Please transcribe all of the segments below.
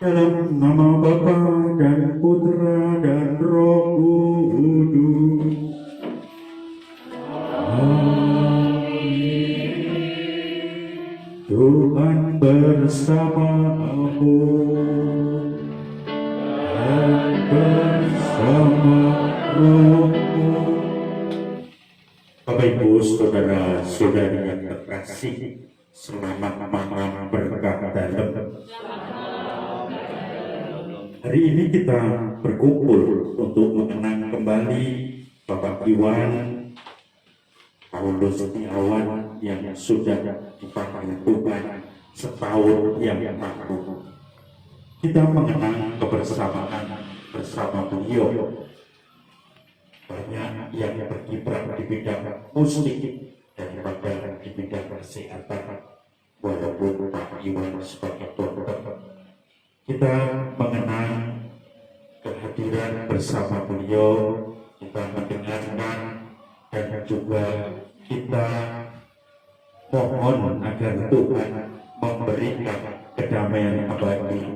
Dalam nama Bapa dan Putra dan Roh Kudus. Amin. Tuhan bersamamu dan bersama rohmu. Bapak Ibu Saudara-saudari yang terkasih, selamat malam berkah dalam. Hari ini kita berkumpul untuk mengenang kembali Bapak Iwan Paulus Setiawan yang sudah dipanggil Tuhan setahun yang lalu. Kita mengenang kebersamaan bersama beliau. Banyak yang berkiprah di bidang musik daripada di bidang kesehatan. Walaupun Bapak Iwan sebagai dokter, kita mengenang kehadiran bersama beliau, kita mendengarkan dan juga kita mohon agar Tuhan memberikan kedamaian abadi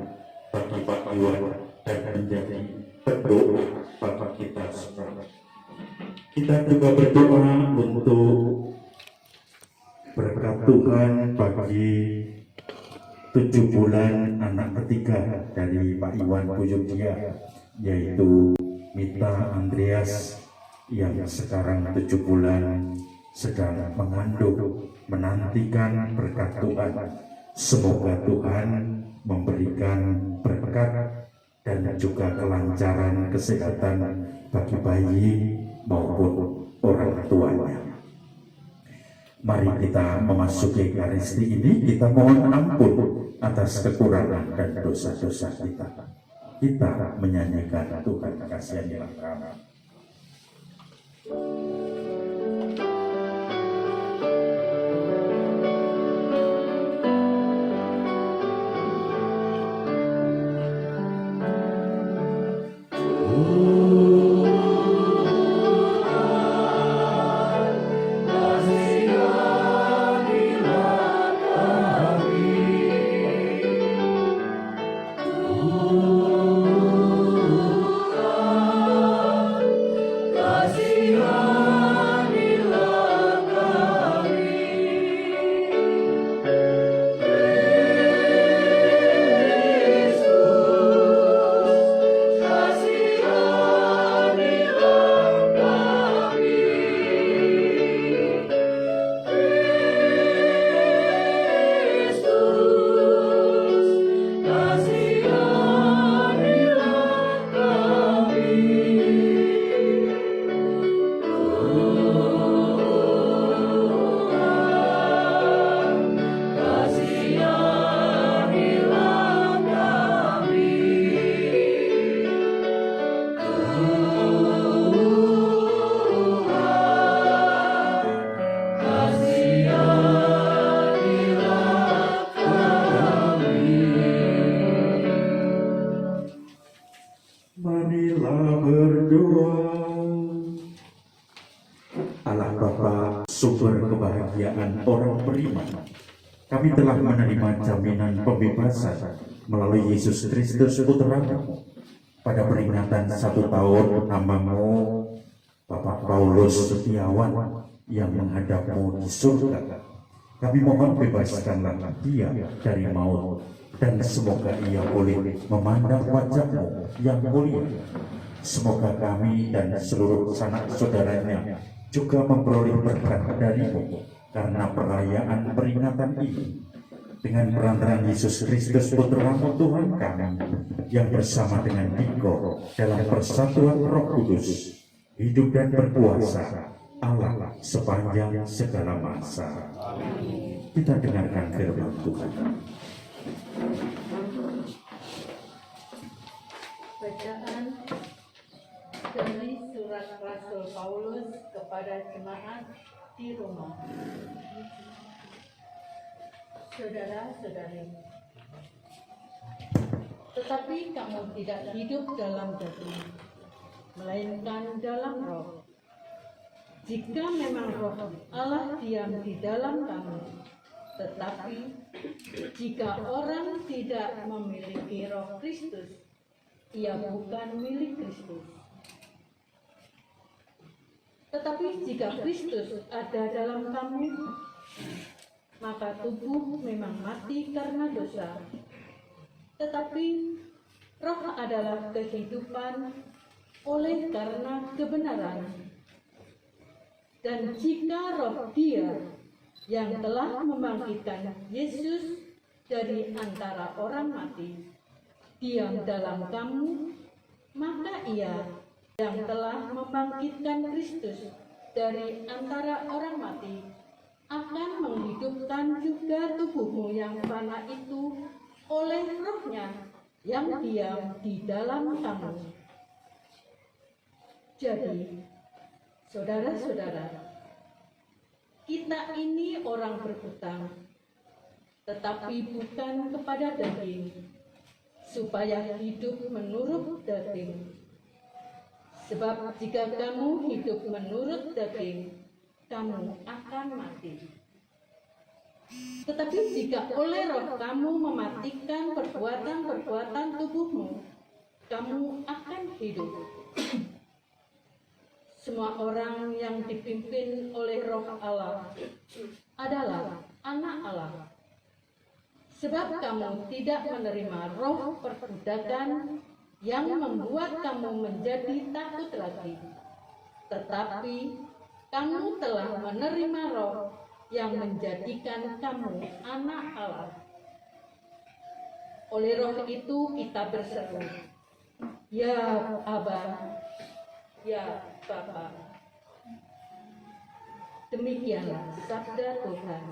bagi Pak Iwan dan menjadi berdoa bagi kita semua. Kita juga berdoa untuk berkat Tuhan bagi 7 bulan anak ketiga dari Pak Iwan Pujunggia, yaitu Mita Andreas yang sekarang 7 bulan sedang mengandung, menantikan berkat Tuhan. Semoga Tuhan memberikan berkat dan juga kelancaran kesehatan bagi bayi maupun orang tuanya. Mari kita memasuki Ekaristi ini, kita mohon ampun atas kekurangan dan dosa-dosa kita. Kita menyanyikan Tuhan kasihanilah kami. Marilah berdoa. Allah Bapa, sumber kebahagiaan orang beriman, kami telah menerima jaminan pembebasan melalui Yesus Kristus Putra-Mu. Pada peringatan 1 tahun namamu, Bapak Paulus Setiawan yang menghadapmu di surga, kami mohon bebaskanlah dia dari maut, dan semoga ia boleh memandang wajah-Mu yang mulia. Semoga kami dan seluruh sanak saudaranya juga memperoleh berkat dari-Mu karena perayaan peringatan ini. Dengan perantaraan Yesus Kristus Putra-Mu Tuhan kami, yang bersama dengan Diko dalam persatuan Roh Kudus, hidup dan berkuasa Allah sepanjang segala masa. Kita dengarkan firman Tuhan. Bacaan dari surat Rasul Paulus kepada jemaat di Roma. Saudara-saudari, tetapi kamu tidak hidup dalam daging, melainkan dalam roh. Jika memang roh Allah diam di dalam kamu, Tetapi jika orang tidak memiliki Roh Kristus, ia bukan milik Kristus. Tetapi jika Kristus ada dalam kamu, maka tubuh memang mati karena dosa, tetapi roh adalah kehidupan oleh karena kebenaran. Dan jika roh Dia yang telah membangkitkan Yesus dari antara orang mati diam dalam kamu, maka Ia yang telah membangkitkan Kristus dari antara orang mati akan menghidupkan juga tubuhmu yang fana itu oleh rohnya yang diam di dalam kamu. Jadi, saudara-saudara, kita ini orang berhutang, tetapi bukan kepada daging, supaya hidup menurut daging. Sebab jika kamu hidup menurut daging, kamu akan mati. Tetapi jika oleh roh kamu mematikan perbuatan-perbuatan tubuhmu, kamu akan hidup. Semua orang yang dipimpin oleh roh Allah adalah anak Allah. Sebab kamu tidak menerima roh perbudakan yang membuat kamu menjadi takut lagi, tetapi kamu telah menerima roh yang menjadikan kamu anak Allah. Oleh roh itu kita berseru, Ya Aba, Ya Bapa. Demikianlah sabda Tuhan.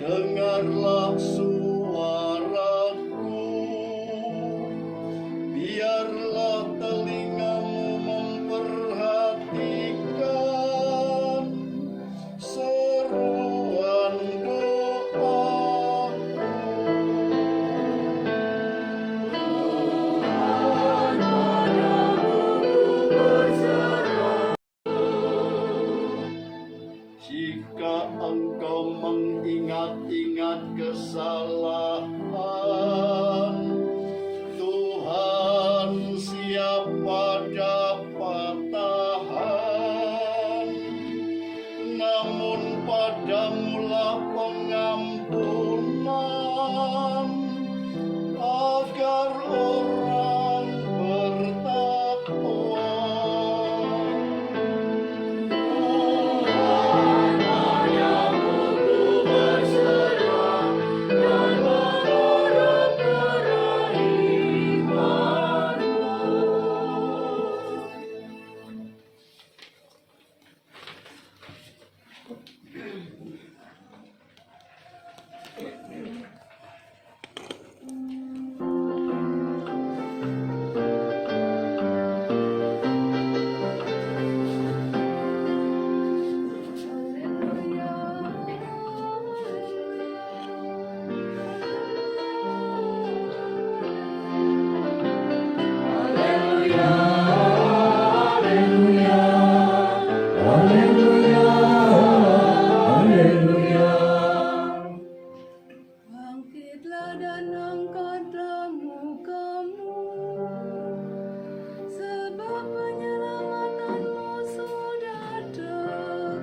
Dengarlah suaraku, biarlah telingamu memperhatikan seruan doaku. Tuhan, padamu ku berserah. Jika engkau mengingat-ingat kesalahan, Tuhan siapa dapat tahan? Namun padamulah pengampunan, agar orang bertakwa. Bangkitlah dan angkatlah mukamu, sebab penyelamatanmu sudah dekat.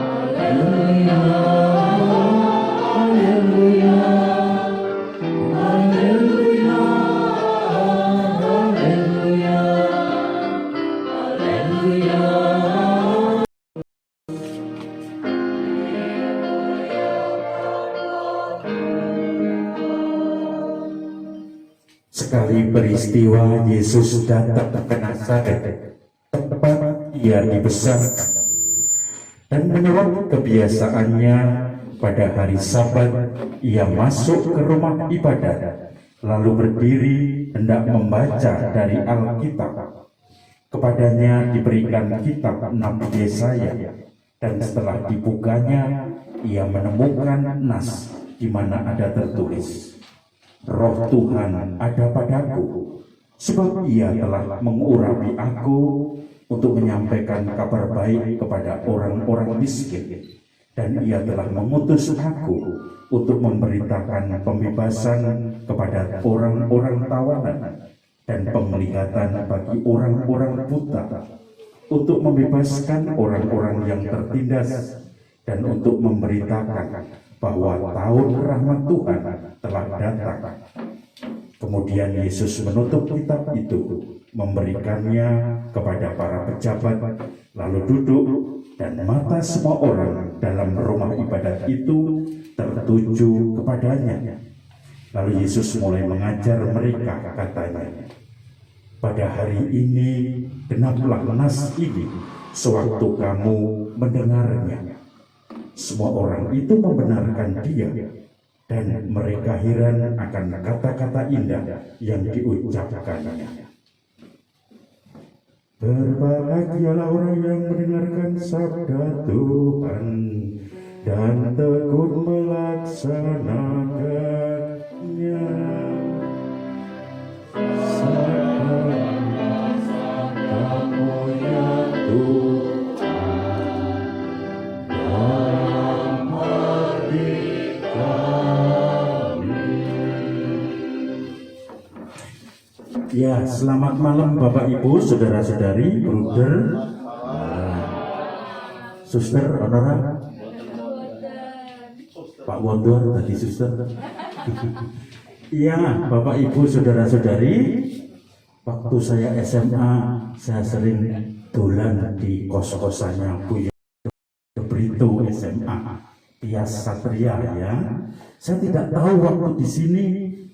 Haleluya, haleluya, haleluya, haleluya. sekali peristiwa Yesus datang ke Nazaret, tempat ia dibesarkan. Dan menurut kebiasaannya, pada hari Sabat ia masuk ke rumah ibadat, lalu berdiri hendak membaca dari Alkitab. Kepadanya diberikan kitab Nabi Yesaya, dan setelah dibukanya ia menemukan nas di mana ada tertulis, Roh Tuhan ada padaku, sebab ia telah mengurapi aku untuk menyampaikan kabar baik kepada orang-orang miskin, dan ia telah mengutus aku untuk memberitakan pembebasan kepada orang-orang tawanan dan penglihatan bagi orang-orang buta, untuk membebaskan orang-orang yang tertindas, dan untuk memberitakan bahwa tahun rahmat Tuhan telah datang. Kemudian Yesus menutup kitab itu, memberikannya kepada para pejabat, lalu duduk, dan mata semua orang dalam rumah ibadat itu tertuju kepadanya. Lalu Yesus mulai mengajar mereka, katanya, pada hari ini genaplah nas ini sewaktu kamu mendengarnya. Semua orang itu membenarkan dia, dan mereka heran akan kata-kata indah yang diucapkannya. Berbahagialah orang yang mendengarkan sabda Tuhan dan tekun melaksanakannya. Sabda ya Tuhan dalam hati kami. Ya, selamat malam Bapak Ibu, saudara-saudari, bruder, suster, honorer, Pak Wondor tadi suster. Iya, Bapak Ibu, saudara-saudari, waktu saya SMA, saya sering dolan di kos-kosannya Bu Brito SMA, Tias Satria ya. Saya tidak tahu waktu di sini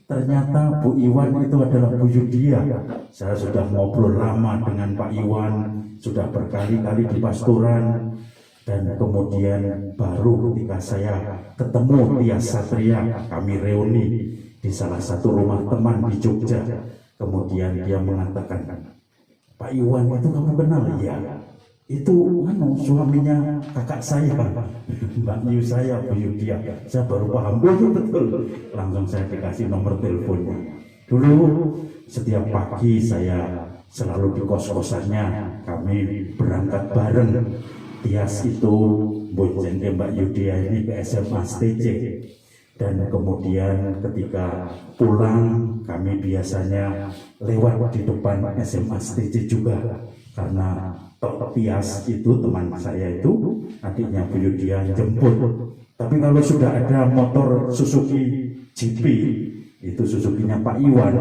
ternyata Bu Iwan itu adalah Bu Yudia. Saya sudah ngobrol lama dengan Pak Iwan, sudah berkali-kali di pastoran, dan kemudian baru ketika saya ketemu Tias Satria, kami reuni di salah satu rumah teman di Jogja. Kemudian dia mengatakan, Pak Iwan itu kamu kenal? Ya, itu suaminya kakak saya, Mbak Yu saya, Bu Yudia. Saya baru paham, betul. Langsung saya dikasih nomor teleponnya. Dulu setiap pagi saya selalu di kos-kosannya, kami berangkat bareng. Tias itu bonceng Mbak Yudia ini ke SMA STC, dan kemudian ketika pulang kami biasanya lewat di depan SMA STC juga, karena Tias itu teman saya itu adiknya Bu Yudia jemput. Tapi kalau sudah ada motor Suzuki GP, itu Suzukinya Pak Iwan,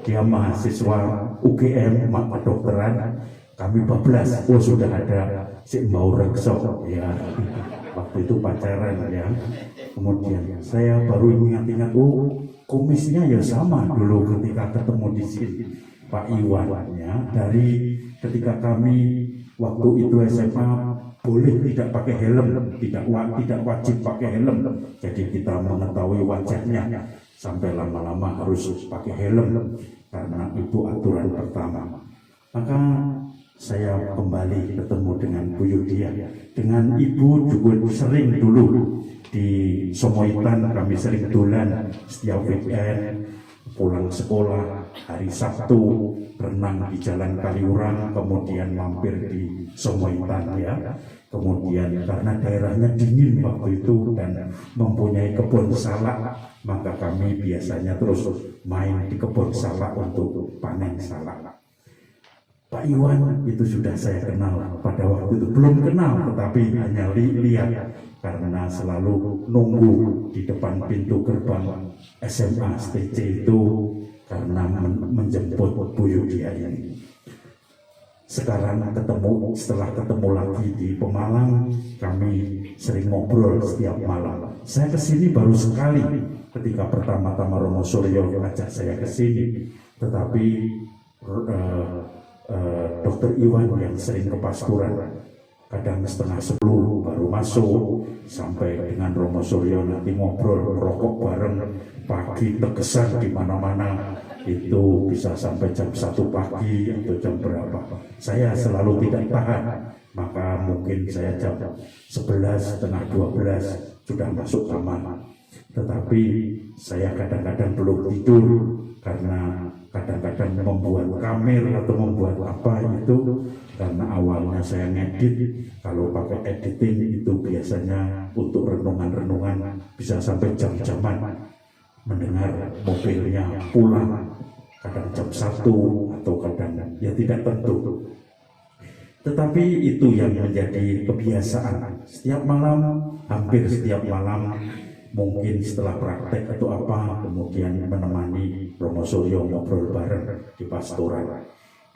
dia mahasiswa UGM kedokteran, kami bablas, sudah ada si Mbau Rekso ya, waktu itu pacaran ya. Kemudian saya baru ingat-ingat, kumisnya ya sama dulu ketika ketemu di sini Pak Iwan ya. Dari ketika kami waktu itu SMA boleh tidak pakai helm, tidak wajib pakai helm, jadi kita mengetahui wajahnya, sampai lama-lama harus pakai helm karena itu aturan pertama. Maka saya kembali ketemu dengan Bu Yudia, dengan Ibu juga sering dulu di Somoitan, kami sering dolan setiap weekend, pulang sekolah hari Sabtu renang di Jalan Kaliurang, kemudian mampir di Somoitan ya. Kemudian karena daerahnya dingin waktu itu dan mempunyai kebun salak, maka kami biasanya terus main di kebun salak untuk panen salak. Pak Iwan itu sudah saya kenal pada waktu itu, belum kenal tetapi hanya lihat, karena selalu nunggu di depan pintu gerbang SMA STC itu karena menjemput Bu Yudia ini. Sekarang setelah ketemu lagi di Pemalang, kami sering ngobrol setiap malam. Saya kesini baru sekali ketika pertama-tama Romo Suryo ngajak saya kesini. tetapi Dokter Iwan yang sering ke pasturan kadang setengah 10 baru masuk, sampai dengan Romo Suryo nanti ngobrol merokok bareng pagi tegesan di mana-mana, itu bisa sampai jam 1 pagi atau jam berapa. Saya selalu tidak tahan, maka mungkin saya jam 11, setengah 12 sudah masuk kamar. Tetapi saya kadang-kadang belum tidur karena kadang-kadang membuat kamera atau membuat apa itu, karena awalnya saya ngedit. Kalau pakai editing itu biasanya untuk renungan-renungan bisa sampai jam-jaman, mendengar mobilnya pulang, kadang jam 1 atau kadang ya tidak tentu. Tetapi itu yang menjadi kebiasaan setiap malam, hampir setiap malam, mungkin setelah praktek atau apa, kemudian menemani Romo Suryo ngobrol bareng di pastoran.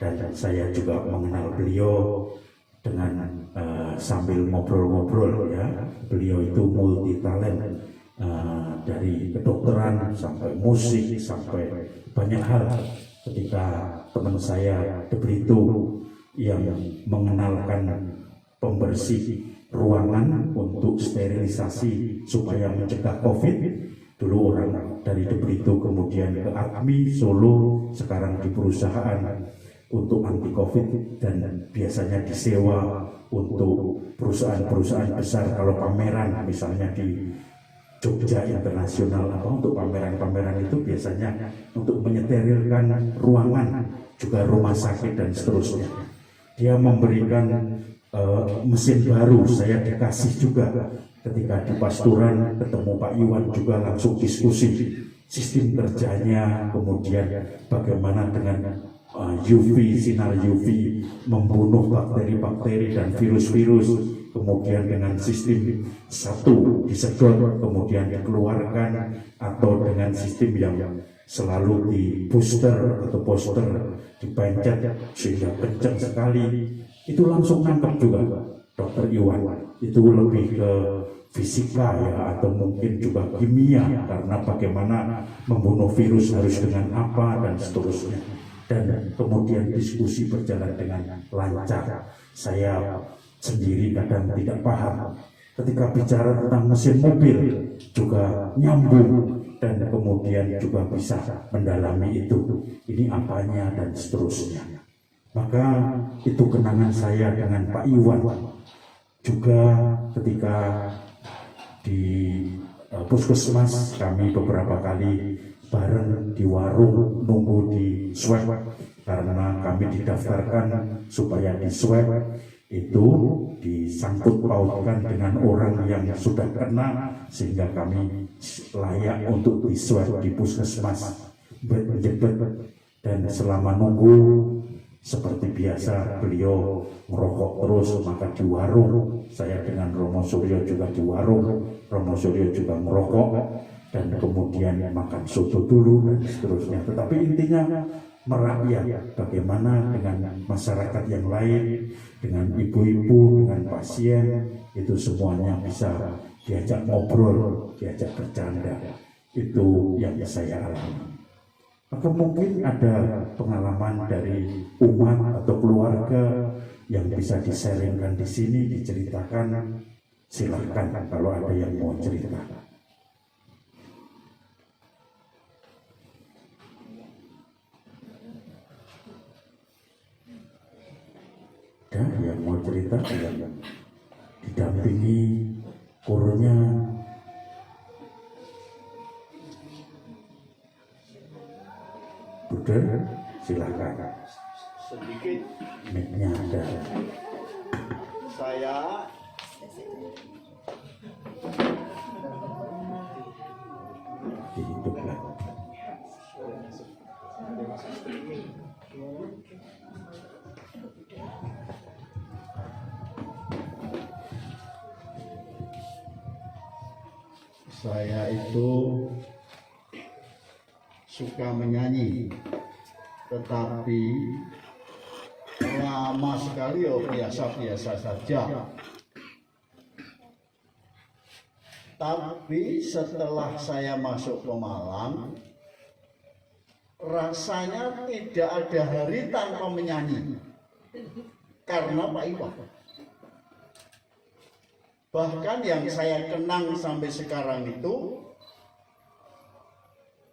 Dan saya juga mengenal beliau dengan sambil ngobrol-ngobrol ya. Beliau itu multi talent, dari kedokteran sampai musik sampai banyak hal. Ketika teman saya di Brito yang mengenalkan pembersih ruangan untuk sterilisasi supaya mencegah COVID, dulu orang dari De Brito kemudian ke ATMI Solo, sekarang di perusahaan untuk anti COVID, dan biasanya disewa untuk perusahaan-perusahaan besar. Kalau pameran misalnya di Jogja Internasional apa, untuk pameran-pameran itu biasanya untuk menyeterilkan ruangan, juga rumah sakit dan seterusnya. Dia memberikan mesin baru, saya dikasih juga ketika di pasturan ketemu Pak Iwan, juga langsung diskusi sistem kerjanya, kemudian bagaimana dengan UV, sinar UV membunuh bakteri-bakteri dan virus-virus, kemudian dengan sistem satu disedot kemudian dikeluarkan, atau dengan sistem yang selalu di booster atau poster dipencet sehingga kencang sekali. Itu langsung nangkep juga Dokter Iwan. Itu lebih ke fisika ya, atau mungkin juga kimia, karena bagaimana membunuh virus harus dengan apa dan seterusnya. Dan kemudian diskusi berjalan dengan lancar. Saya sendiri kadang tidak paham. Ketika bicara tentang mesin mobil juga nyambung, dan kemudian juga bisa mendalami itu. Ini apanya dan seterusnya. Maka itu kenangan saya dengan Pak Iwan. Juga ketika di puskesmas kami beberapa kali bareng di warung nunggu di swab, karena kami didaftarkan supaya di swab itu disangkut pautkan dengan orang yang sudah kena, sehingga kami layak untuk di swab di puskesmas menjebet. Dan selama nunggu seperti biasa beliau merokok terus, maka di warung saya dengan Romo Suryo juga di warung, Romo Suryo juga merokok, dan kemudian makan soto dulu dan seterusnya. Tetapi intinya merakyat, bagaimana dengan masyarakat yang lain, dengan ibu-ibu, dengan pasien, itu semuanya bisa diajak ngobrol, diajak bercanda. Itu yang saya alami. Maka mungkin ada pengalaman dari umat atau keluarga yang bisa disaringkan di sini, diceritakan. Silahkan kalau ada yang mau cerita. Ada yang mau cerita, yang didampingi gurunya. Buder, silakan. Sedikit Mic-nya ada. saya Dihidupkan. Saya itu suka menyanyi, tetapi lama sekali biasa-biasa saja. Tapi setelah saya masuk ke Malang, rasanya tidak ada hari tanpa menyanyi karena Pak Iwan. Bahkan yang saya kenang sampai sekarang itu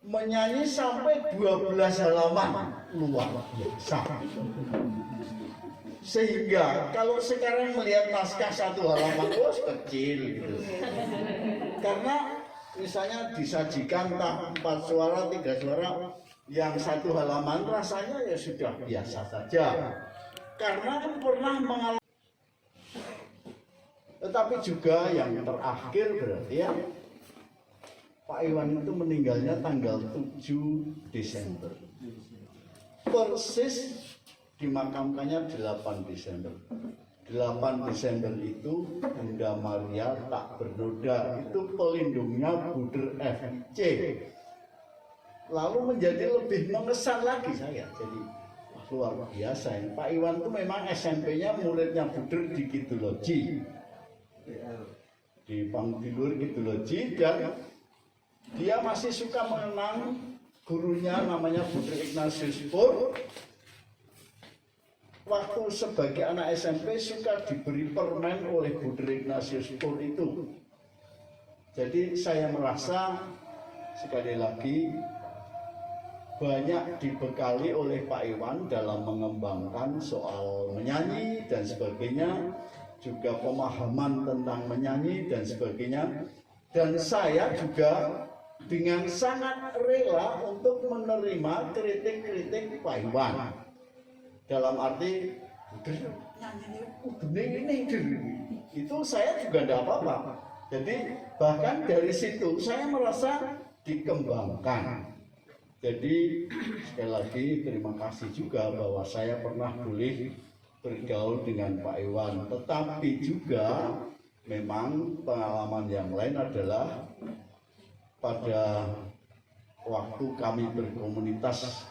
menyanyi sampai 12 halaman, luar biasa. Sehingga kalau sekarang melihat naskah 1 halaman, kecil gitu. Karena misalnya disajikan 4 suara, 3 suara, yang 1 halaman rasanya ya sudah biasa saja. Karena pernah mengalami. Tetapi juga yang terakhir berarti ya, Pak Iwan itu meninggalnya tanggal 7 Desember. Persis dimakamkannya 8 Desember. 8 Desember itu Bunda Maria tak bernoda, itu pelindungnya Buder FIC. Lalu menjadi lebih mengesan lagi saya. Jadi luar biasa ini. Pak Iwan itu memang SMP-nya muridnya Buder di Kidologi. Di Pangbilur Kidologi, dan dia masih suka mengenang gurunya namanya Buder Ignatius Pur. Waktu sebagai anak SMP suka diberi permen oleh Buder Ignatius Pur itu. Jadi saya merasa sekali lagi banyak dibekali oleh Pak Iwan dalam mengembangkan soal menyanyi dan sebagainya, juga pemahaman tentang menyanyi dan sebagainya. Dan saya juga dengan sangat rela untuk menerima kritik-kritik Pak Iwan. Dalam arti, ini itu saya juga tidak apa-apa. Jadi bahkan dari situ saya merasa dikembangkan. Jadi sekali lagi terima kasih juga bahwa saya pernah boleh bergaul dengan Pak Iwan. Tetapi juga memang pengalaman yang lain adalah pada waktu kami berkomunitas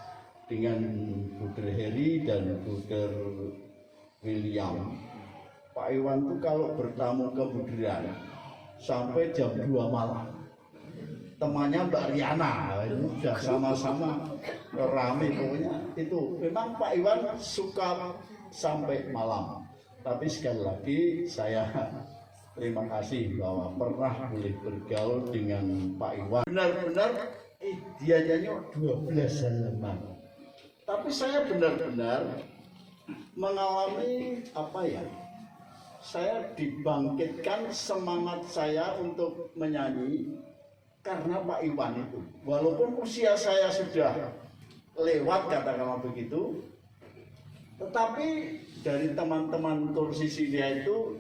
dengan Buder Heri dan Buder William, Pak Iwan itu kalau bertamu ke Buderan sampai jam 2 malam. Temannya Mbak Riana, itu sudah sama-sama rame pokoknya. Itu memang Pak Iwan suka sampai malam. Tapi sekali lagi saya terima kasih bahwa pernah boleh bergaul dengan Pak Iwan. Benar-benar dia nyanyi 12 halaman. Tapi saya benar-benar mengalami apa ya? Saya dibangkitkan semangat saya untuk menyanyi karena Pak Iwan itu. Walaupun usia saya sudah lewat katakanlah begitu, tetapi dari teman-teman Tursisilia itu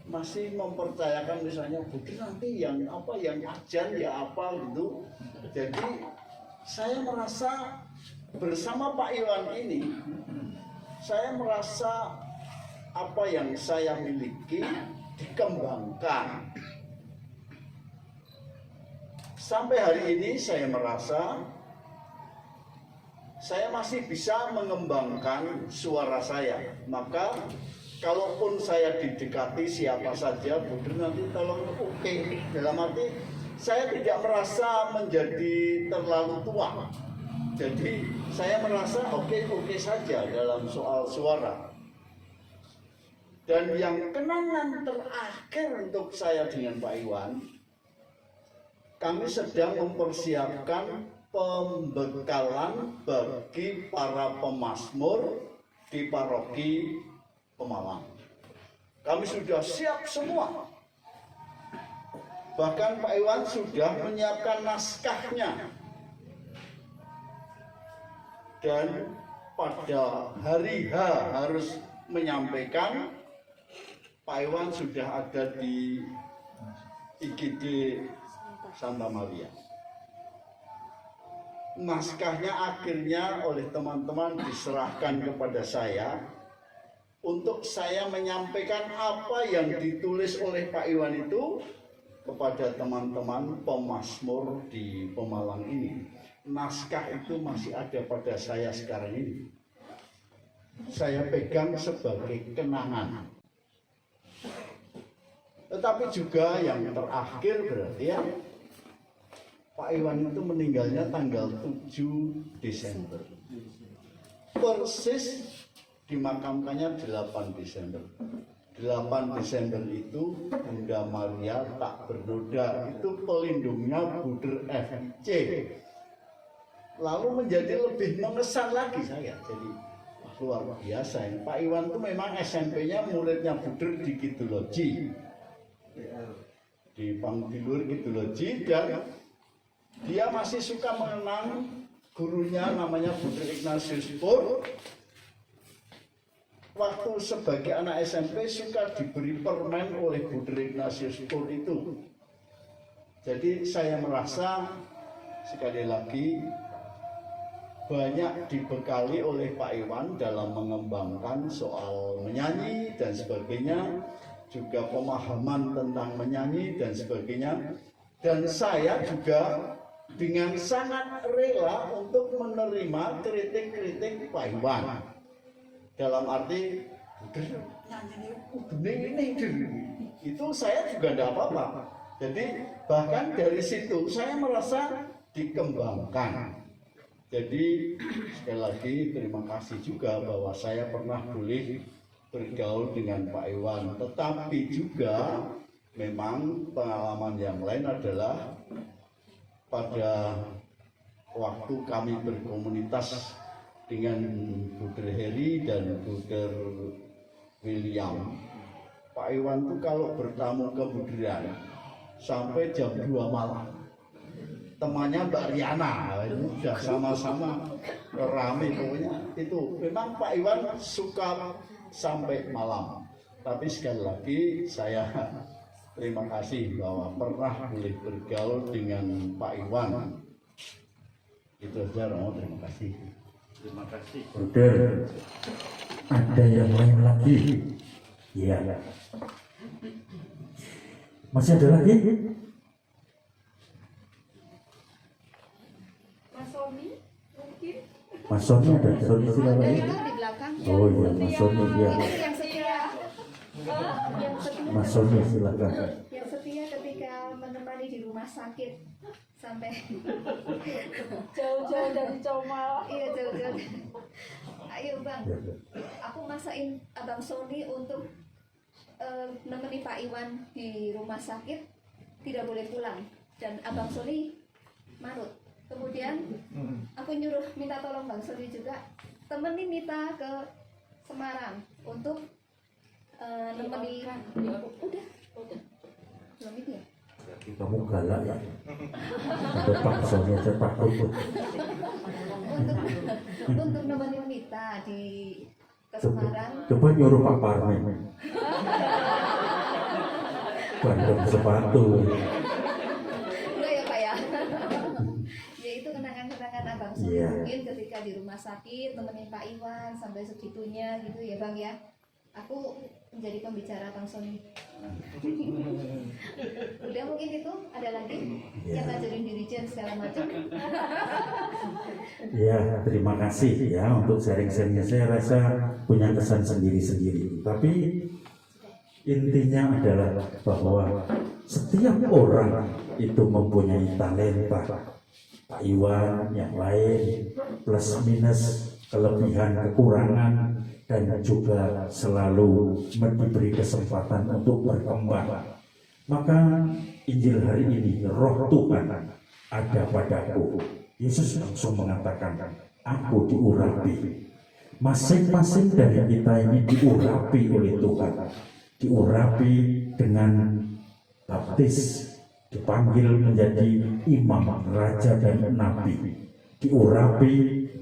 masih mempercayakan misalnya Buder nanti yang apa, yang ajan ya apa gitu. Jadi saya merasa bersama Pak Iwan ini, saya merasa apa yang saya miliki dikembangkan. Sampai hari ini saya merasa saya masih bisa mengembangkan suara saya. Maka kalaupun saya didekati siapa saja, Buder nanti tolong oke. Dalam arti saya tidak merasa menjadi terlalu tua. Jadi saya merasa oke saja dalam soal suara. Dan yang kenangan terakhir untuk saya dengan Pak Iwan, kami sedang mempersiapkan pembekalan bagi para pemazmur di paroki Pemalang. Kami sudah siap semua. Bahkan Pak Iwan sudah menyiapkan naskahnya. Dan pada hari H harus menyampaikan, Pak Iwan sudah ada di IGD Santa Maria. Naskahnya akhirnya oleh teman-teman diserahkan kepada saya untuk saya menyampaikan apa yang ditulis oleh Pak Iwan itu kepada teman-teman pemazmur di Pemalang ini. Naskah itu masih ada pada saya sekarang ini. Saya pegang sebagai kenangan. Tetapi juga yang terakhir berarti ya, Pak Iwan itu meninggalnya tanggal 7 Desember. Persis dimakamkannya 8 Desember. 8 Desember itu Bunda Maria tak bernoda, itu pelindungnya Buder FC. Lalu menjadi lebih mengesan lagi saya. Jadi luar biasa ini. Pak Iwan itu memang SMP-nya muridnya Buder di Kidologi, di Pangbilur Kidologi, dan dia masih suka mengenang gurunya namanya Buder Ignatius Pur. Waktu sebagai anak SMP suka diberi permen oleh Buder Ignatius Pur itu. Jadi saya merasa sekali lagi banyak dibekali oleh Pak Iwan dalam mengembangkan soal menyanyi dan sebagainya, juga pemahaman tentang menyanyi dan sebagainya. Dan saya juga dengan sangat rela untuk menerima kritik-kritik Pak Iwan. Dalam arti, ini itu saya juga tidak apa-apa. Jadi bahkan dari situ saya merasa dikembangkan. Jadi sekali lagi terima kasih juga bahwa saya pernah boleh bergaul dengan Pak Iwan. Tetapi juga memang pengalaman yang lain adalah pada waktu kami berkomunitas dengan Buder Heri dan Buder William, Pak Iwan itu kalau bertamu ke Buderan sampai jam 2 malam. Temannya Mbak Riana, itu sudah sama-sama rame pokoknya. Itu memang Pak Iwan suka sampai malam. Tapi sekali lagi saya terima kasih bahwa pernah boleh bergaul dengan Pak Iwan. Itu saja, Romo. Terima kasih. Terima kasih. Buder, ada yang lain lagi? Iya. Masih ada lagi? Mas Sony mungkin. Mas Sony ada, Sony silakan. Dari di belakang. Oh iya, Mas Sony ya. Ini yang setia. Yang setia. Mas Sony silakan. Yang setia ketika menemani di rumah sakit sampai Jauh-jauh dari Comal. iya jauh-jauh. Ayo Bang, aku masakin Abang Sony untuk nemeni Pak Iwan di rumah sakit, tidak boleh pulang, dan Abang Sony marut. Kemudian aku nyuruh minta tolong Bang Sony juga temenin Mita ke Semarang untuk nemeni. Udah belum itu ya. Kamu galak ya. Depak Sony aja takut. Untuk nemenin Mita ke Semarang. Coba nyuruh Pak Parmen. Bandung sepatu. Enggak ya Pak ya. Ya itu kenangan-kenangan Abang Sony. Iya. Mungkin ketika di rumah sakit nemenin Pak Iwan sampai segitunya gitu ya Bang ya. Aku menjadi pembicara Bang Sony. Udah mungkin itu ada lagi yang ngajarin dirijen segala macam. Ya, terima kasih ya untuk sharing-sharingnya. Saya rasa punya kesan sendiri-sendiri. Tapi intinya adalah bahwa setiap orang itu mempunyai talenta. Pak Iwan, yang lain, plus minus, kelebihan, kekurangan, dan juga selalu diberi kesempatan untuk berkembang. Maka Injil hari ini, Roh Tuhan ada padaku. Yesus langsung mengatakan, aku diurapi. Masing-masing dari kita ini diurapi oleh Tuhan. Diurapi dengan baptis, dipanggil menjadi imam, raja, dan nabi. Diurapi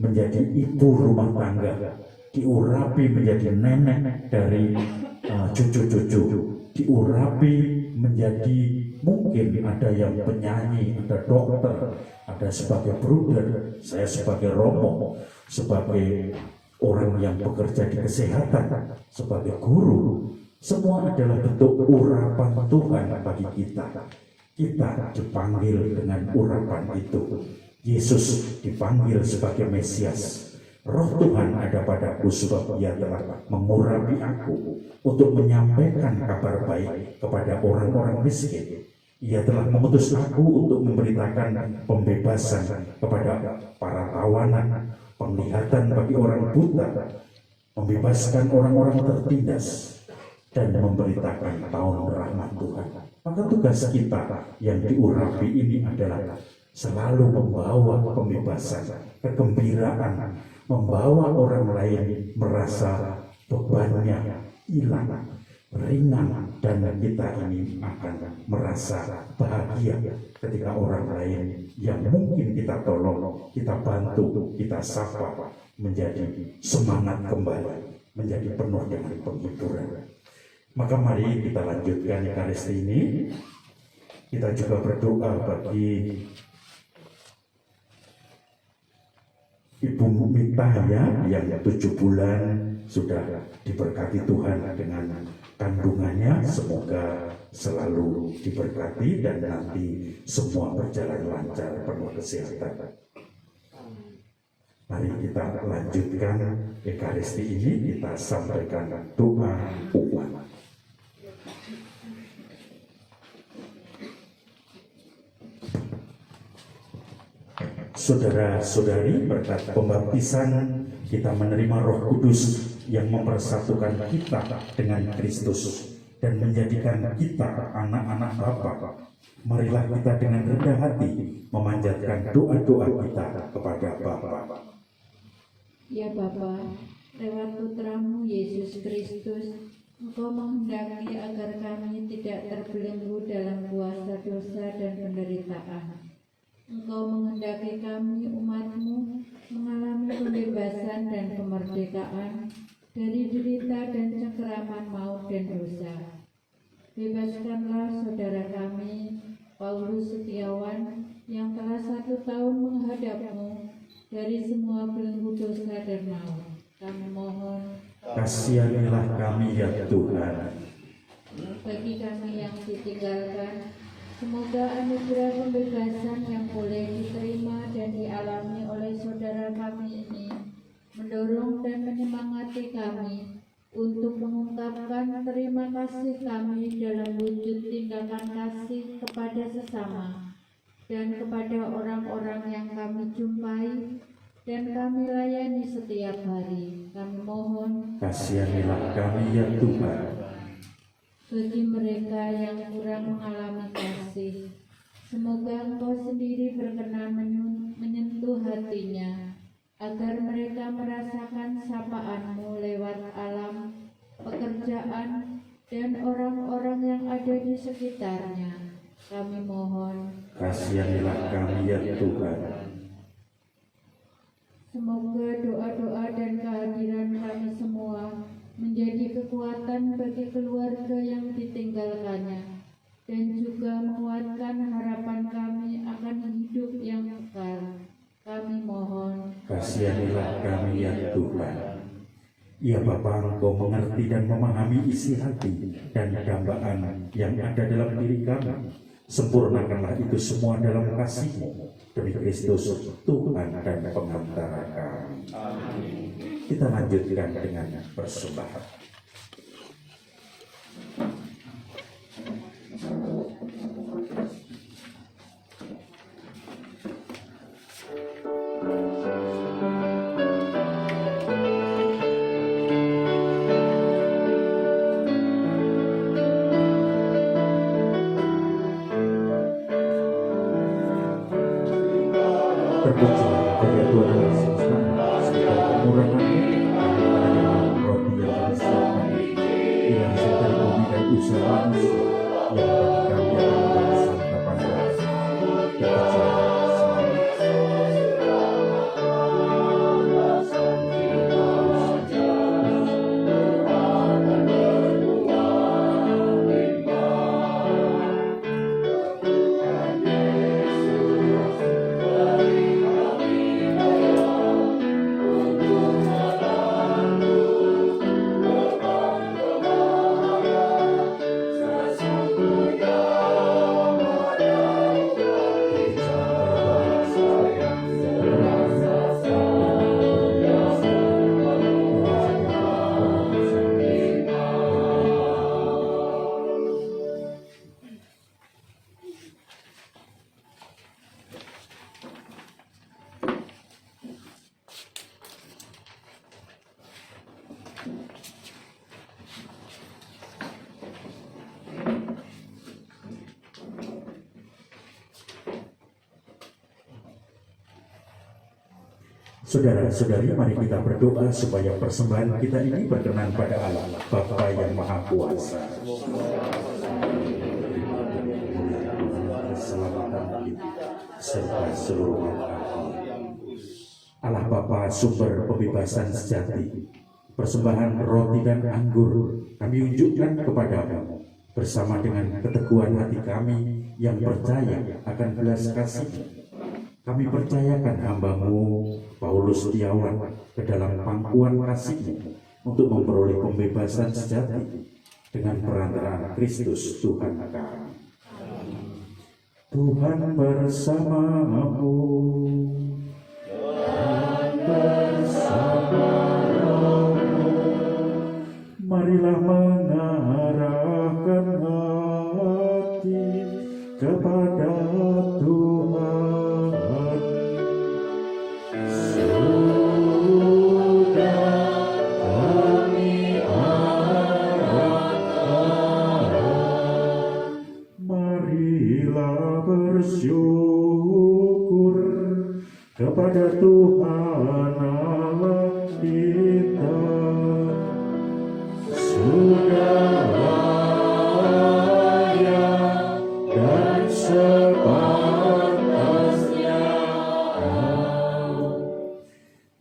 menjadi ibu rumah tangga. Diurapi menjadi nenek dari cucu-cucu. Diurapi menjadi mungkin ada yang penyanyi, ada dokter, ada sebagai bruder, saya sebagai romo, sebagai orang yang bekerja di kesehatan, sebagai guru. Semua adalah bentuk urapan Tuhan bagi kita. Kita dipanggil dengan urapan itu. Yesus dipanggil sebagai Mesias. Roh Tuhan ada padaku sebab Ia telah mengurapi aku untuk menyampaikan kabar baik kepada orang-orang miskin. Ia telah mengutus aku untuk memberitakan pembebasan kepada para tawanan, penglihatan bagi orang buta, membebaskan orang-orang tertindas, dan memberitakan tahun rahmat Tuhan. Maka tugas kita yang diurapi ini adalah selalu membawa pembebasan, kegembiraan, membawa orang lain merasa bebannya hilang, ringan, dan kita ini akan merasa bahagia ketika orang lain yang mungkin kita tolong, kita bantu, kita sapa menjadi semangat kembali, menjadi penuh dengan penghiburan. Maka mari kita lanjutkan Ekaristi ini. Kita juga berdoa bagi Ibu Mita yang 7 bulan sudah diberkati Tuhan dengan kandungannya. Semoga selalu diberkati dan nanti semua berjalan lancar, penuh kesehatan. Mari kita lanjutkan Ekaristi ini, kita sampaikan doa umat. Saudara-saudari, berkat pembaptisan kita menerima Roh Kudus yang mempersatukan kita dengan Kristus dan menjadikan kita anak-anak Bapa. Marilah kita dengan rendah hati memanjatkan doa-doa kita kepada Bapa. Ya Bapa, lewat putramu Yesus Kristus, Engkau menghendaki agar kami tidak terbelenggu dalam kuasa dosa dan penderitaan. Engkau menghendaki kami umat-Mu mengalami pembebasan dan kemerdekaan dari derita dan cengkeraman maut dan dosa. Bebaskanlah saudara kami, Paulus Setiawan, yang telah 1 tahun menghadap-Mu dari semua belenggu dosa dan maut. Kami mohon, Kasihanilah kami ya Tuhan. bagi kami yang ditinggalkan, semoga anugerah pembebasan yang boleh diterima dan dialami oleh saudara kami ini mendorong dan menyemangati kami untuk mengungkapkan terima kasih kami dalam wujud tindakan kasih kepada sesama dan kepada orang-orang yang kami jumpai dan kami layani setiap hari. Kami mohon, Kasihanilah kami ya Tuhan. bagi mereka yang kurang mengalami kasih, semoga Engkau sendiri berkenan menyentuh hatinya, agar mereka merasakan sapaan-Mu lewat alam, pekerjaan, dan orang-orang yang ada di sekitarnya. Kami mohon, Kasihanilah kami ya Tuhan. semoga doa-doa dan kehadiran kami semua menjadi kekuatan bagi keluarga yang ditinggalkannya dan juga menguatkan harapan kami akan hidup yang kekal. Kami mohon, Kasihanilah kami ya Tuhan. Ya Bapa, Engkau mengerti dan memahami isi hati dan dambaan yang ada dalam diri kami. Sempurnakanlah itu semua dalam kasih-Mu demi Kristus Tuhan dan pengantara kami. Kita lanjutkan dengan persembahan. Terpujilah karya Tuhan yang semesta, segala kemurahan-Mu, dan roti yang disediakan, dilansir dari bumi dan usaha manusia, yang bagi kami adalah santapan roh. Terpujilah Sesungguhnya Saudara-saudari, mari kita berdoa supaya persembahan kita ini berkenan pada Allah Bapa yang Maha Kuasa. Keselamatan kita serta seluruh Allah Bapa, sumber pembebasan sejati, persembahan roti dan anggur kami unjukkan kepadamu bersama dengan keteguhan hati kami yang percaya akan belas kasih. Kami percayakan hamba-Mu Paulus Setiawan ke dalam pangkuan kasih-Mu untuk memperoleh pembebasan sejati dengan perantaraan Kristus Tuhan kami. Tuhan bersamamu. Marilah mengarahkan hati kepada Tuhan. Bersyukur kepada Tuhan Allah kita, sudah layak dan sepantasnya.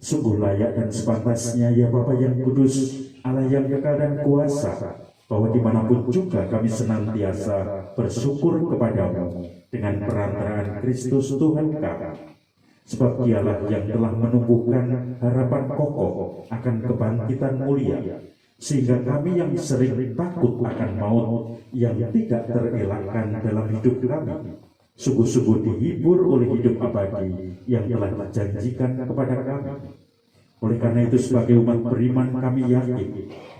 Sungguh layak dan sepantasnya ya Bapa yang kudus, Allah yang kekal dan kuasa, bahwa dimanapun juga kami senantiasa bersyukur kepadamu dengan perantaraan Kristus Tuhan kami. Sebab Dialah yang telah menumbuhkan harapan kokoh akan kebangkitan mulia, sehingga kami yang sering takut akan maut yang tidak terelakkan dalam hidup kami, sungguh-sungguh dihibur oleh hidup abadi yang telah dijanjikan kepada kami. Oleh karena itu, sebagai umat beriman kami yakin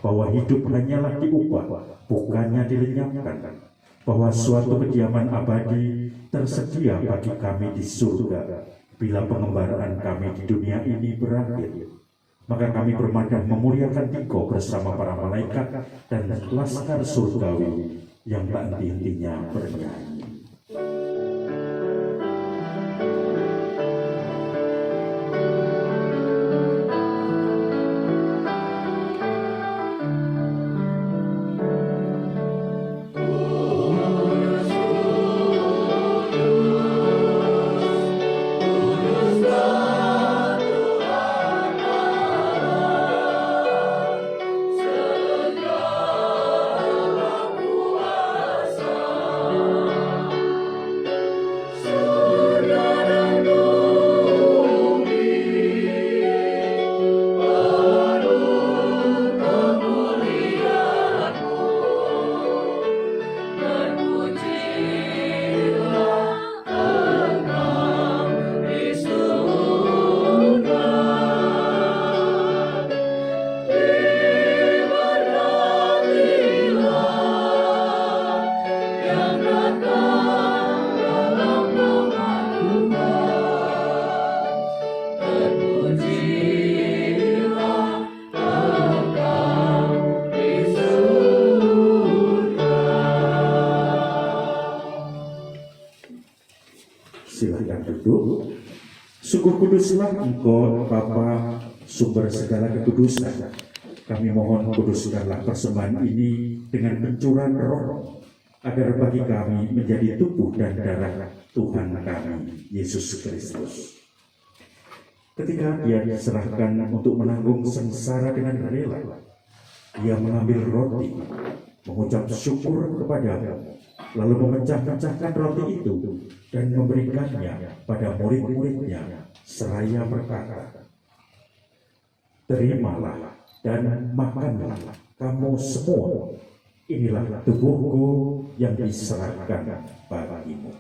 bahwa hidup hanyalah diubah, bukannya dilenyapkan, bahwa suatu kediaman abadi tersedia bagi kami di surga bila pengembaraan kami di dunia ini berakhir. Maka kami bermadam memuliakan Engkau bersama para malaikat dan laskar surgawi yang tak henti-hentinya bernyanyi. Silakan duduk. Sungguh kuduslah Engkau Bapa, sumber segala kekudusan. Kami mohon kuduskanlah persembahan ini dengan pencurahan Roh, agar bagi kami menjadi tubuh dan darah Tuhan kami Yesus Kristus. Ketika Dia diserahkan untuk menanggung sengsara dengan rela, Dia mengambil roti, mengucap syukur kepada-Mu, lalu memecah-mecahkan roti itu dan memberikannya pada murid-muridnya seraya berkata, "Terimalah dan makanlah kamu semua, inilah tubuhku yang diserahkan bagimu."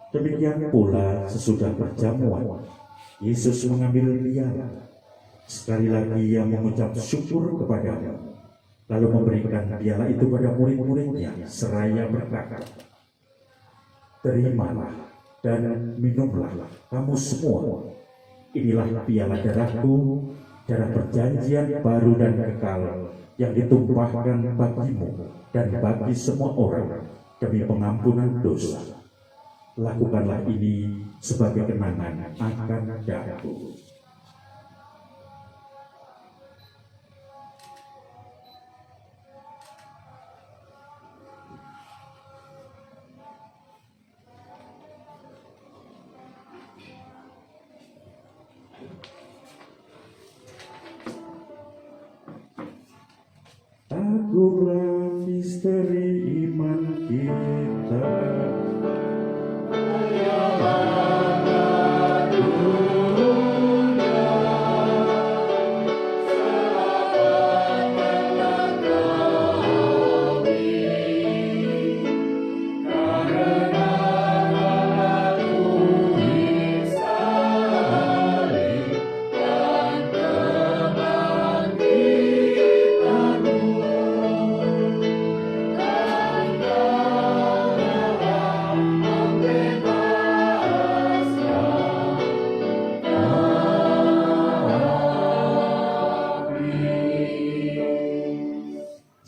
Demikian pula sesudah perjamuan, Yesus mengambil piala. Sekali lagi Ia mengucap syukur kepada-Mu, lalu memberikan piala itu pada murid-muridnya seraya berkata, "Terimalah dan minumlah kamu semua, inilah piala darahku, darah perjanjian baru dan kekal yang ditumpahkan bagimu dan bagi semua orang demi pengampunan dosa. Lakukanlah ini sebagai kenangan akan aku. Agunglah misteri iman kita.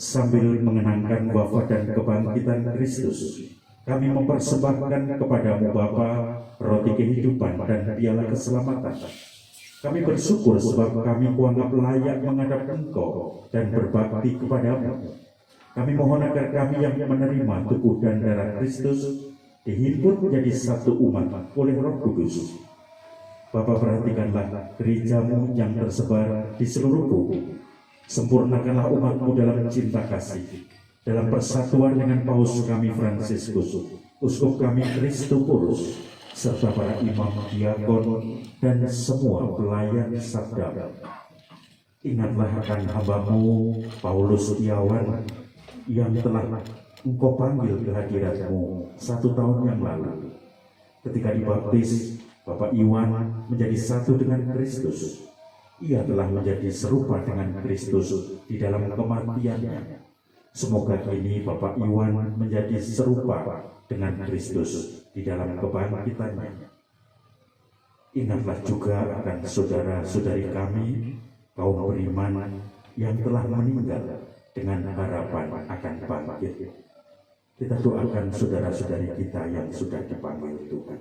Sambil mengenangkan wafat dan kebangkitan Kristus, kami mempersembahkan kepadamu Bapa roti kehidupan dan piala keselamatan. Kami bersyukur sebab kami kuanggap layak menghadap Engkau dan berbakti kepadamu. Kami mohon agar kami yang menerima tubuh dan darah Kristus dihimpun menjadi satu umat oleh Roh Kudus. Bapa, perhatikanlah gerejamu yang tersebar di seluruh bumi. Sempurnakanlah umatmu dalam cinta kasih, dalam persatuan dengan Paus kami Fransiskus, Uskup kami Kristopulus, serta para imam, diakon, dan semua pelayan sabda. Ingatlah akan hambamu Paulus Setiawan yang telah Engkau panggil ke hadiratmu 1 tahun yang lalu. Ketika dibaptis, Bapak Iwan menjadi satu dengan Kristus. Ia telah menjadi serupa dengan Kristus di dalam kematiannya. Semoga kini Bapak Iwan menjadi serupa dengan Kristus di dalam kebangkitannya. Ingatlah juga akan saudara-saudari kami, kaum beriman yang telah meninggal dengan harapan akan bangkit. Kita doakan saudara-saudari kita yang sudah dipanggil Tuhan.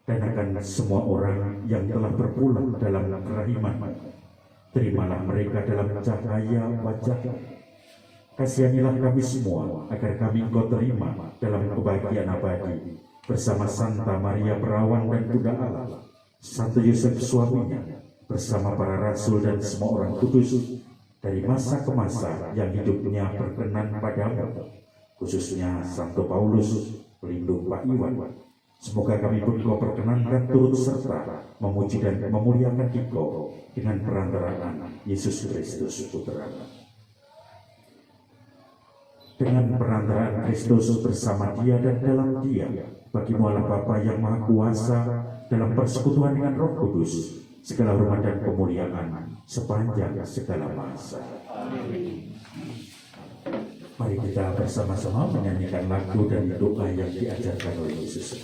Dan akan semua orang yang telah berpulang dalam kerahiman, terimalah mereka dalam cahaya wajah. Kasihanilah kami semua agar kami Engkau terima dalam kebahagiaan abadi bersama Santa Maria Perawan dan Bunda Allah, Santo Yosef suaminya, bersama para rasul dan semua orang kudus dari masa ke masa yang hidupnya berkenan padamu, khususnya Santo Paulus, pelindung Pak Iwan. Semoga kami pun Kau perkenankan turut serta memuji dan memuliakan Engkau dengan perantaraan Yesus Kristus Putra-Mu. Dengan perantaraan Kristus bersama Dia dan dalam Dia, bagimu Allah Bapa yang Maha Kuasa, dalam persekutuan dengan Roh Kudus, segala hormat dan kemuliaan sepanjang segala masa. Amin. Mari kita bersama-sama menyanyikan lagu dan doa yang diajarkan oleh Yesus.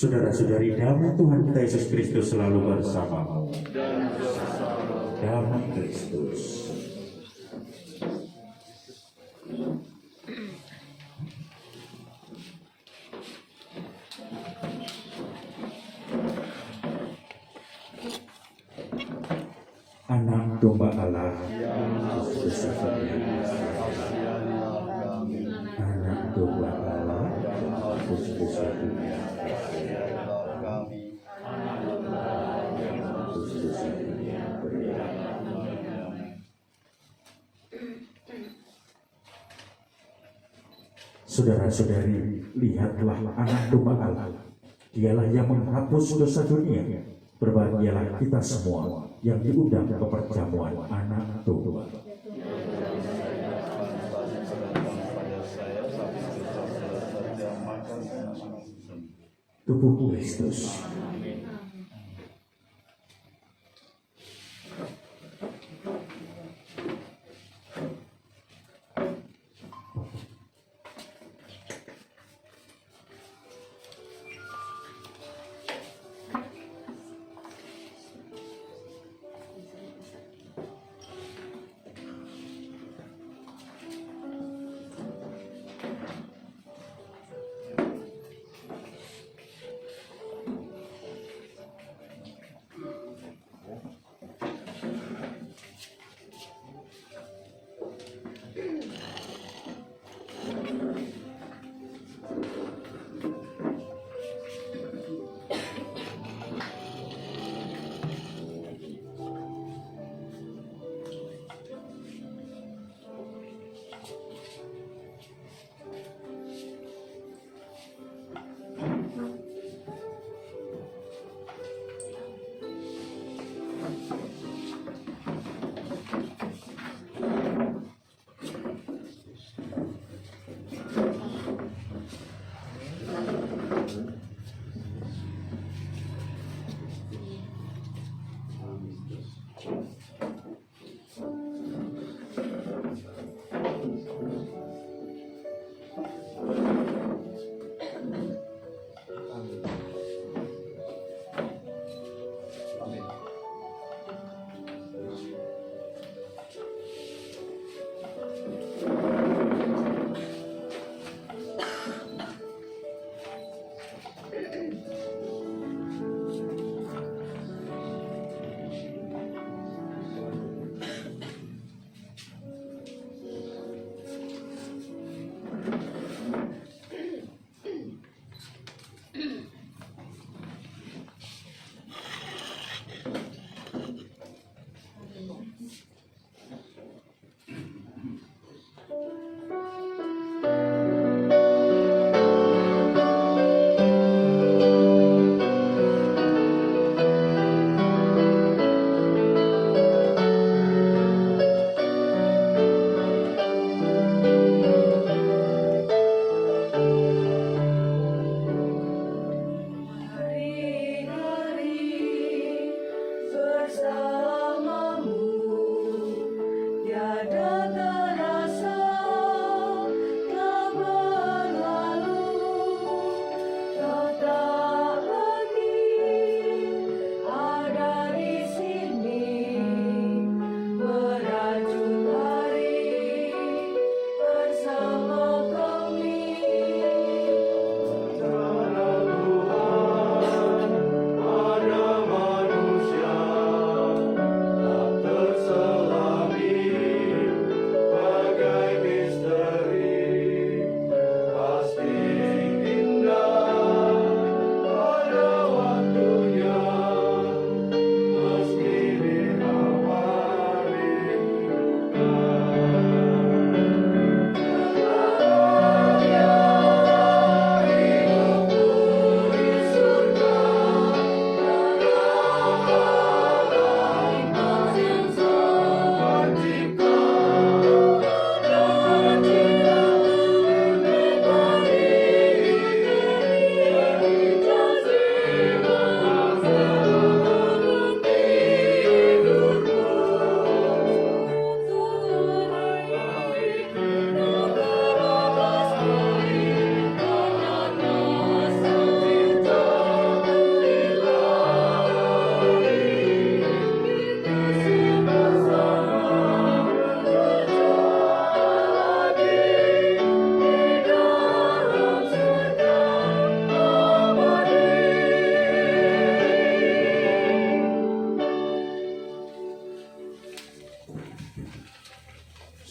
Saudara-saudari, damai Tuhan kita Yesus Kristus selalu bersamamu. Damai Kristus. Anak domba Allah, Kristus anak domba Allah, Kristus Saudara-saudari, lihatlah anak domba Allah. Dialah yang menghapus dosa dunia. Berbahagialah kita semua yang diundang ke perjamuan anak domba. Tubuh Kristus.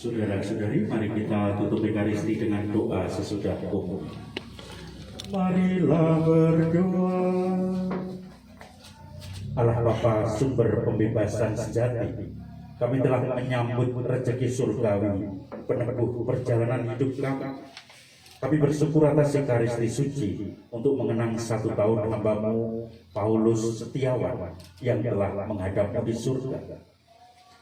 Saudara-saudari, mari kita tutup Ekaristi dengan doa sesudah komunion. Marilah berdoa. Allah Bapa, sumber pembebasan sejati, kami telah menyambut rezeki surgawi, peneguh perjalanan hidup kami. Kami bersyukur atas Ekaristi suci untuk mengenang 1 tahun hamba-Mu Paulus Setiawan yang telah menghadapmu di surga.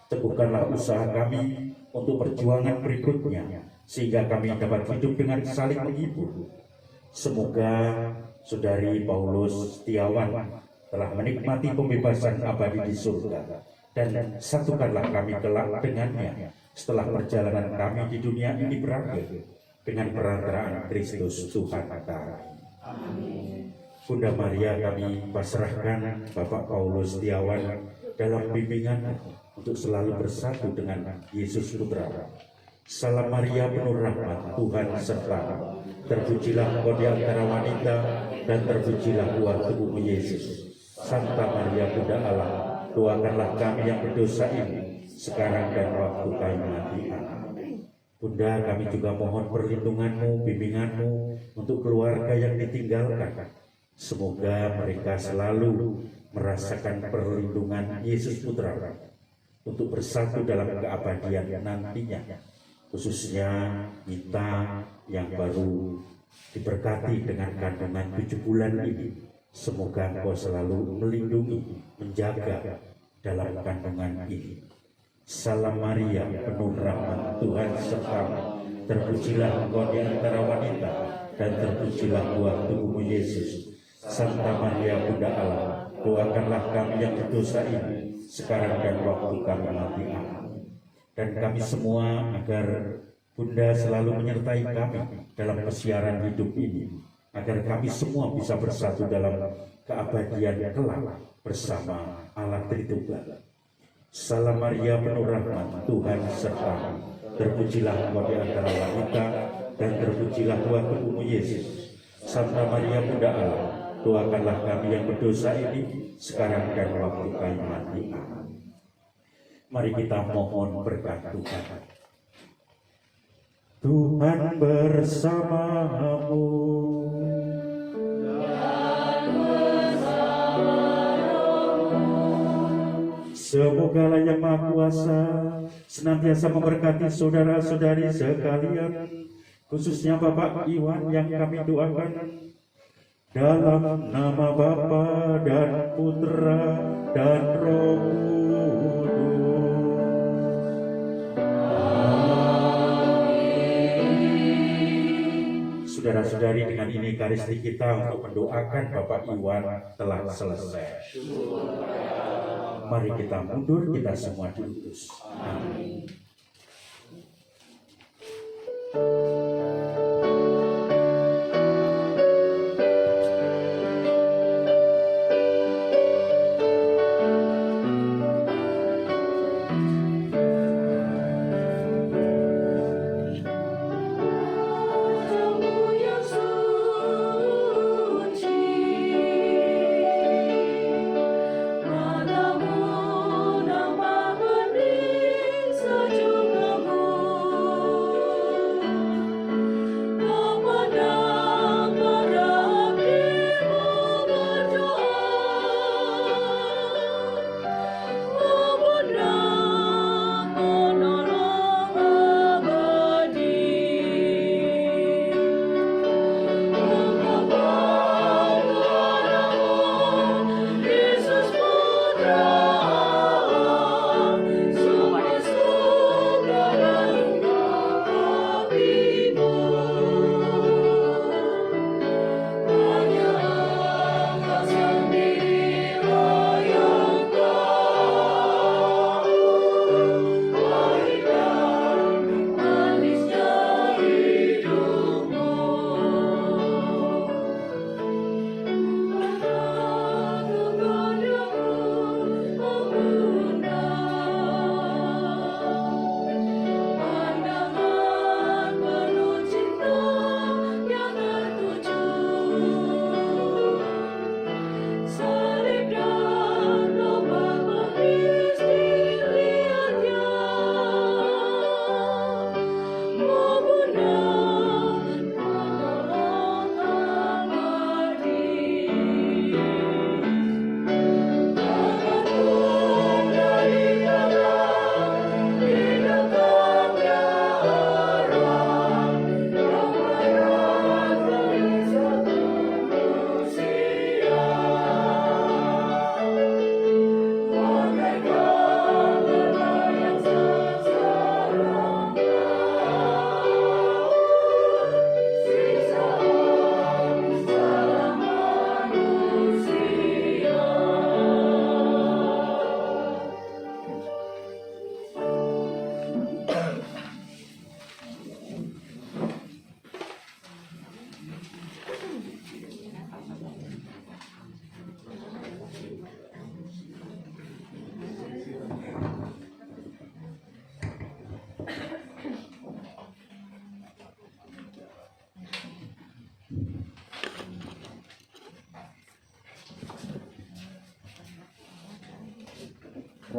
Teguhkanlah usaha kami untuk perjuangan berikutnya, sehingga kami dapat hidup dengan saling menghibur. Semoga Saudari Paulus Setiawan telah menikmati pembebasan abadi di surga, dan satukanlah kami kelak dengannya setelah perjalanan kami di dunia ini berakhir, dengan perantaraan Kristus Tuhan kami. Bunda Maria, kami pasrahkan Bapak Paulus Setiawan dalam bimbingan untuk selalu bersatu dengan Yesus Putra. Salam Maria, penuh rahmat, Tuhan sertamu. Terpujilah Engkau di antara wanita, dan terpujilah buah tubuhmu Yesus. Santa Maria Bunda Allah, doakanlah kami yang berdosa ini, sekarang dan waktu kami mati. Amin. Bunda, kami juga mohon perlindungan-Mu, bimbingan-Mu untuk keluarga yang ditinggalkan. Semoga mereka selalu merasakan perlindungan Yesus Putra untuk bersatu dalam keabadian nantinya. Khususnya kita yang baru diberkati dengan kandungan 7 bulan ini, semoga Engkau selalu melindungi, menjaga dalam kandungan ini. Salam Maria, penuh rahmat, Tuhan sertamu. Terpujilah Engkau di antara wanita, dan terpujilah buah tubuhmu Yesus. Santa Maria Bunda Allah, doakanlah kami yang berdosa ini, sekarang dan waktu kami mati. Amin. Dan kami semua, agar Bunda selalu menyertai kami dalam kesiaran hidup ini, agar kami semua bisa bersatu dalam keabadian kelak bersama Allah Tritunggal. Salam Maria, penuh rahmat, Tuhan sertamu. Terpujilah Engkau di antara wanita, dan terpujilah buah tubuhmu Yesus. Santa Maria Bunda Allah, doakanlah kami yang berdosa ini, sekarang dan waktu kami mati. Amin. Mari kita mohon berkat Tuhan. Tuhan bersamamu. Semoga Allah yang Maha Kuasa senantiasa memberkati saudara-saudari sekalian, khususnya Bapak Iwan yang kami doakan, dalam nama Bapa dan Putra dan Roh Kudus. Saudara-saudari, dengan ini Ekaristi kita untuk mendoakan Bapak Iwan telah selesai. Mari kita mundur, kita semua diutus. Amin. Padamu nampak bening sejuk.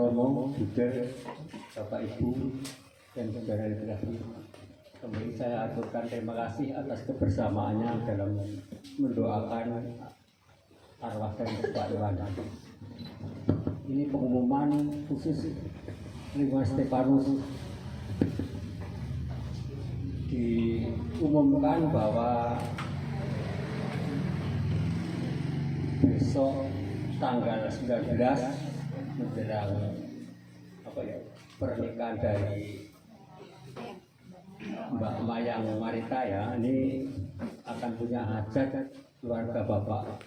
Romo, Buder, Bapak Ibu, dan saudara literasi. Kembali saya aturkan terima kasih atas kebersamaannya dalam mendoakan arwah dan Pak Iwan. Ini pengumuman khusus lingkungan Stefanus. Diumumkan bahwa besok tanggal 19 menjelang pernikahan dari Mbak Mayang Marita ya, ini akan punya hajat keluarga Bapak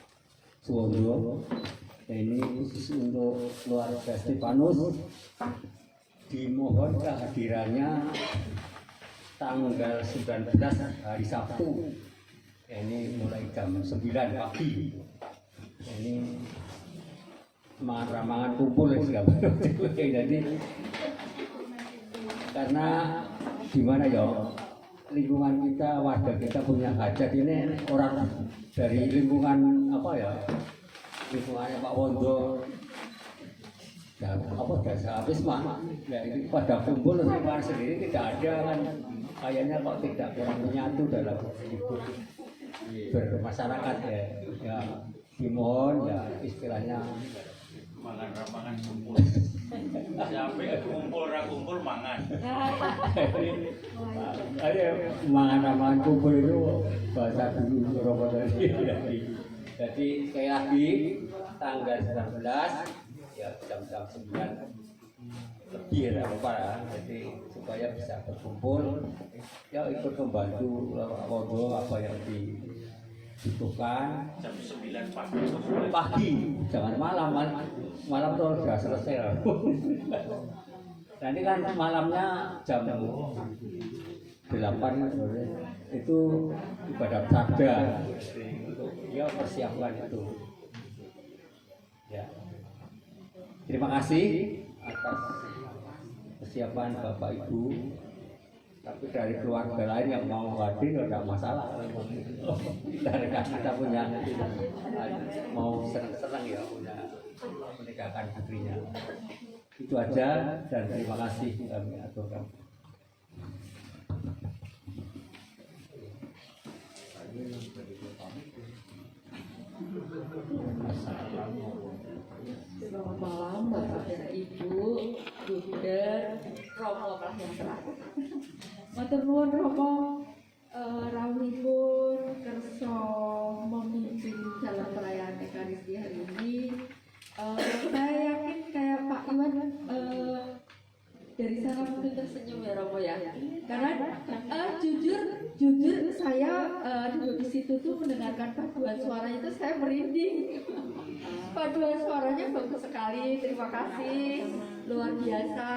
Suwondo. Ini khusus untuk keluarga Stefanus, dimohon kehadirannya tanggal 19 hari Sabtu. Ini mulai jam 9 pagi. Ini semangat-semangat kumpul jadi karena gimana ya, lingkungan kita, warga kita punya hajat. Ini orang dari lingkungan lingkungannya Pak Wondo ya, jasa habis mah ya, ini pada kumpul lingkungan sendiri tidak ada kan, kayaknya kok tidak kurang menyatu dalam hidup bermasyarakat ya dimohon ya istilahnya mangan kumpul. Siapa kumpul mangan. Ada mangan kumpul itu bahasa dulu Romo tadi. Jadi sekali lagi tanggal 19 ya jam 9 lebih ya Bapak ya. Jadi supaya bisa berkumpul ya ikut membantu Wondo apa yang dibutuhkan. Jam 9 pagi, jangan malam tuh sudah selesai. Nah ini kan malamnya jam 8 itu ibadat sabda, ya persiapan itu. Ya, terima kasih atas persiapan Bapak Ibu. Tapi dari keluarga lain yang mau hadir tidak masalah. Kita punya mau senang-senang ya punya menikahkan putrinya. Itu aja dan terima kasih kami aturkan. Selamat malam Bapak dan Ibu, Buder, Romo lah yang terakhir. Matur nuwun Romo rawuhipun kersa memimpin dalam perayaan Ekaristi hari ini. Saya yakin kayak Pak Iwan dari sana mungkin tersenyum ya Romo ya, karena jujur saya di situ tuh mendengarkan paduan suara itu saya merinding. Paduan suaranya bagus sekali, terima kasih, luar biasa.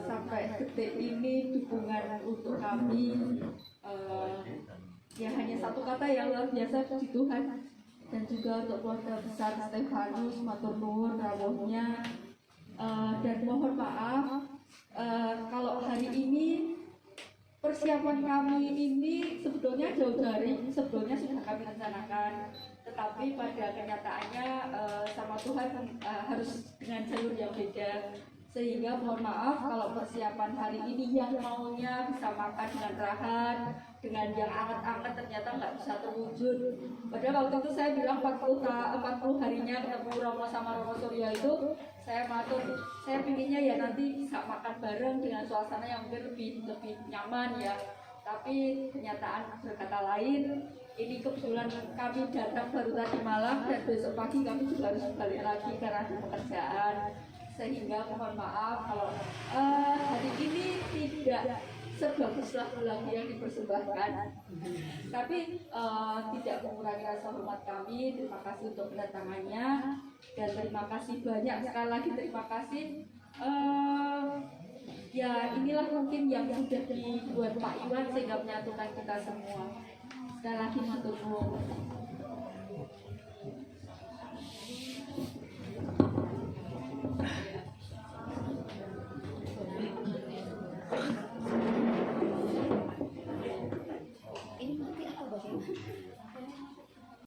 Sampai detik ini dukungan untuk kami ya hanya satu kata yang luar biasa, puji Tuhan. Dan juga untuk keluarga besar Stefanus, matur nuwun rawuhnya. Dan mohon maaf kalau hari ini persiapan kami ini sebetulnya jauh dari sebelumnya sudah kami rencanakan, tetapi pada kenyataannya sama Tuhan harus dengan jalur yang beda, sehingga mohon maaf kalau persiapan hari ini yang maunya bisa makan dengan rahat, dengan yang anget-anget ternyata nggak bisa terwujud. Padahal waktu itu saya bilang 40 harinya ketemu Romo sama Romo Surya itu saya matur, saya pinginnya ya nanti bisa makan bareng dengan suasana yang mungkin lebih nyaman ya. Tapi kenyataan berkata lain. Ini kebetulan kami datang baru tadi malam dan besok pagi kami juga harus balik lagi karena ada pekerjaan. Sehingga mohon maaf kalau hari ini tidak sebagus lagu-lagu yang dipersembahkan, tapi tidak mengurangi rasa hormat kami. Terima kasih untuk kedatangannya dan terima kasih banyak, sekali lagi terima kasih. Ya inilah mungkin yang sudah dibuat Pak Iwan sehingga menyatukan kita semua. Sekali lagi matur nuwun.